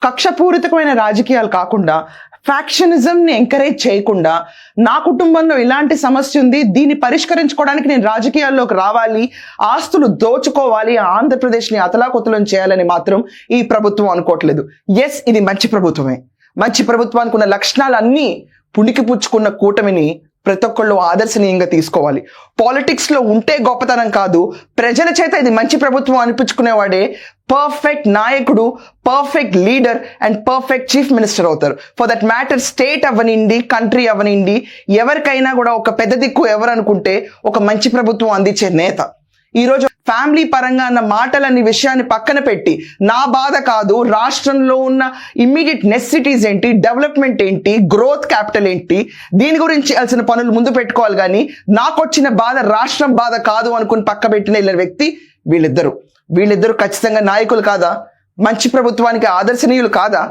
కక్షపూరితమైన రాజకీయాలు కాకుండా ఫ్యాక్షనిజంని ఎంకరేజ్ చేయకుండా నా కుటుంబంలో ఇలాంటి సమస్య ఉంది, దీన్ని పరిష్కరించుకోవడానికి నేను రాజకీయాల్లోకి రావాలి, ఆస్తులు దోచుకోవాలి, ఆంధ్రప్రదేశ్ని అతలాకుతలం చేయాలని మాత్రం ఈ ప్రభుత్వం అనుకోవట్లేదు. ఎస్, ఇది మంచి ప్రభుత్వమే. మంచి ప్రభుత్వానికి ఉన్న లక్షణాలన్నీ పుణికి పుచ్చుకున్న కూటమిని ప్రతి ఒక్కళ్ళు ఆదర్శనీయంగా తీసుకోవాలి. పాలిటిక్స్ లో ఉంటే గొప్పతనం కాదు, ప్రజల చేత ఇది మంచి ప్రభుత్వం అనిపించుకునేవాడే పర్ఫెక్ట్ నాయకుడు, perfect leader and perfect chief minister అవుతారు. ఫర్ దట్ మ్యాటర్ స్టేట్ అవనిండి, కంట్రీ అవనిండి, ఎవరికైనా కూడా ఒక పెద్ద దిక్కు ఎవరు అనుకుంటే ఒక మంచి ప్రభుత్వం అందించే నేత. ఈరోజు ఫ్యామిలీ పరంగా అన్న మాటలన్నీ విషయాన్ని పక్కన పెట్టి నా బాధ కాదు, రాష్ట్రంలో ఉన్న ఇమ్మీడియట్ నెసెసిటీస్ ఏంటి, డెవలప్మెంట్ ఏంటి, గ్రోత్ క్యాపిటల్ ఏంటి, దీని గురించి చేయాల్సిన పనులు ముందు పెట్టుకోవాలి. కానీ నాకు వచ్చిన బాధ రాష్ట్రం బాధ కాదు అనుకుని పక్క పెట్టిన వ్యక్తి వీళ్ళిద్దరు ఖచ్చితంగా నాయకులు కాదా? మంచి ప్రభుత్వానికి ఆదర్శనీయులు కాదా?